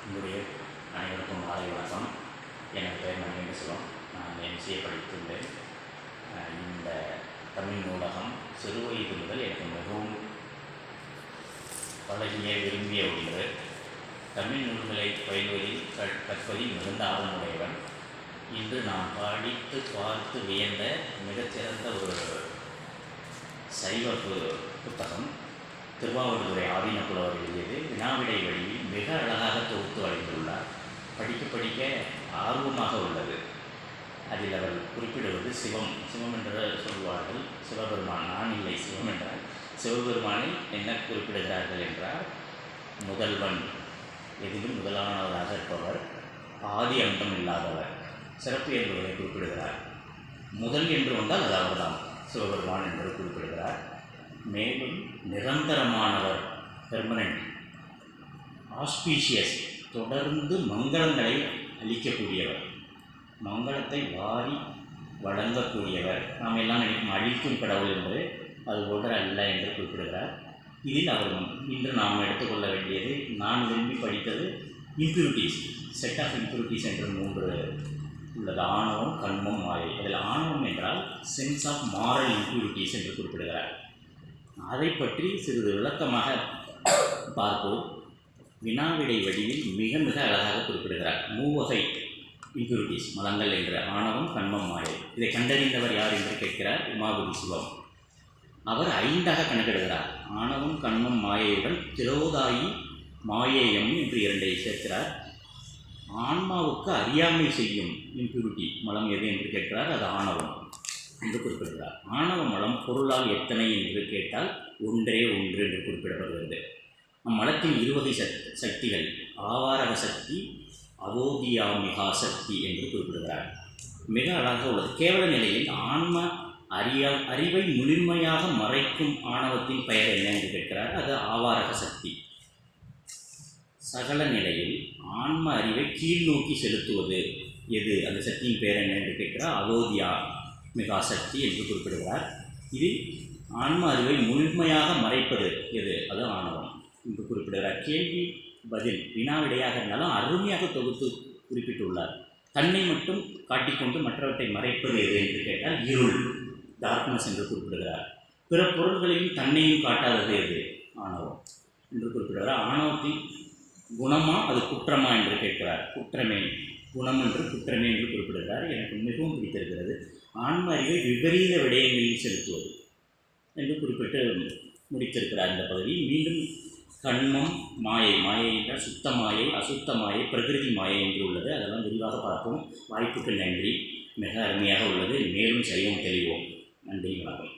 உங்களுடைய அனைவருக்கும் மாலை வணக்கம். எனக்கு பெயர் மணிகண்டசுரம். நான் எம்சிஏ படித்துள்ளேன். இந்த தமிழ் நூலகம் சிறுவயது முதல் எனக்கு மிகவும் பழகிய விரும்பிய ஒன்று. தமிழ் நூல்களை பயில்வதில் கற்பதில் மிகுந்த ஆர்வமுடையவன். இன்று நான் படித்து பார்த்து வியந்த மிகச்சிறந்த ஒரு சைவ புத்தகம் திருவாவடுதுறை ஆதீன புலவர் எழுதியது. வினாவிடை வழியில் மிக அழகாக தொகுத்து வழங்கியுள்ளார். படிக்க படிக்க ஆர்வமாக உள்ளது. அதில் அவர் குறிப்பிடுவது சிவம் என்று சொல்வார்கள். சிவபெருமான் நான் இல்லை, சிவம் என்றால் சிவபெருமானை என்ன குறிப்பிடுகிறார்கள் என்றால், முதல்வன், எதிலும் முதலானவராக இருப்பவர், ஆதி அந்தம் இல்லாதவர், சிறப்பு என்பவரை குறிப்பிடுகிறார். முதல் என்று வந்தால் அது அவர்தான், சிவபெருமான் என்று குறிப்பிடுகிறார். மேலும் நிரந்தரமானவர், பெர்மனன்ட், ஆஸ்பீஷியஸ், தொடர்ந்து மங்களங்களை அளிக்கக்கூடியவர், மங்களத்தை வாரி வழங்கக்கூடியவர். நாம் எல்லாம் நினைக்கும் அழிக்கும் கடவுள் என்பது அது போன்ற அல்ல என்று குறிப்பிடுகிறார். இதில் அவர் இன்று நாம் எடுத்துக்கொள்ள வேண்டியது, நான் விரும்பி படித்தது இம்பியூரிட்டிஸ், செட் ஆஃப் இம்பியூரிட்டிஸ் என்று 3 உள்ளது. ஆணவம், கண்மம், மாயை. அதில் ஆணவம் என்றால் சென்ஸ் ஆஃப் மாரல் இம்பியூரிட்டிஸ் என்று குறிப்பிடுகிறார். அதை பற்றி சிறிது விளக்கமாக பார்ப்போம். வினாவிடை வடிவில் மிக மிக அழகாக குறிப்பிடுகிறார். 3 வகை இம்பியூரிட்டிஸ், மலங்கள் என்ற ஆணவம், கண்மம், மாயை. இதை கண்டறிந்தவர் யார் என்று கேட்கிறார் உமாபதி சிவம். அவர் 5ஆக கணக்கிடுகிறார். ஆணவம், கண்மம், மாயையுடன் திரோதாயி, மாயேயம் என்று 2ஐ சேர்க்கிறார். ஆன்மாவுக்கு அறியாமை செய்யும் இம்பியூரிட்டி மலம் எது என்று கேட்கிறார். அது ஆணவம் என்று குறிப்பிடுகிறார். ஆணவ மலம் பொருளால் எத்தனை என்று கேட்டால் 1 என்று குறிப்பிடப்படுகிறது. அம்மலத்தின் 2 வகை சக்திகள், ஆவாரக சக்தி, அவோதியாமிகா சக்தி என்று குறிப்பிடுகிறார். மிக அழகாக உள்ளது. கேவல நிலையில் ஆன்ம அறிவை முழுமையாக மறைக்கும் ஆணவத்தின் பெயர் என்ன என்று கேட்கிறார். அது ஆவாரக சக்தி. சகல நிலையில் ஆன்ம அறிவை கீழ் நோக்கி செலுத்துவது எது, அந்த சக்தியின் பெயர் என்ன என்று கேட்கிறார். அவோதியா மிகா சக்தி என்று குறிப்பிடுகிறார். இதில் ஆன்ம அறிவை முழுமையாக மறைப்பது எது, அது ஆணவம் என்று குறிப்பிடுகிறார். கேள்வி பதில் வினாவிடையாக இருந்தாலும் அருமையாக தொகுத்து குறிப்பிட்டுள்ளார். தன்னை மட்டும் காட்டிக்கொண்டு மற்றவற்றை மறைப்பது எது என்று கேட்டால் இருள், டார்க்னஸ் என்று குறிப்பிடுகிறார். பிற பொருள்களையும் தன்னையும் காட்டாதது எது, ஆணவம் என்று குறிப்பிடுகிறார். ஆணவத்தின் குணமா அது குற்றமா என்று கேட்கிறார். குற்றமே, குணம் என்று குற்றமே என்று குறிப்பிடுகிறார். எனக்கு மிகவும் பிடித்திருக்கிறது. ஆன்ம அறிவை விபரீத விடயங்களில் செலுத்துவது என்று குறிப்பிட்டு முடித்திருக்கிறார் இந்த பகுதி. மீண்டும் கண்மம், மாயை, மாயை என்றால் சுத்த மாயை, அசுத்த மாயை, பிரகிருதி மாயை என்று உள்ளது. அதெல்லாம் விரிவாக பார்ப்போம். வாய்ப்புக்கு நன்றி. மிக அருமையாக உள்ளது. மேலும் செய்வோம், தெளிவோம். நன்றி, வணக்கம்.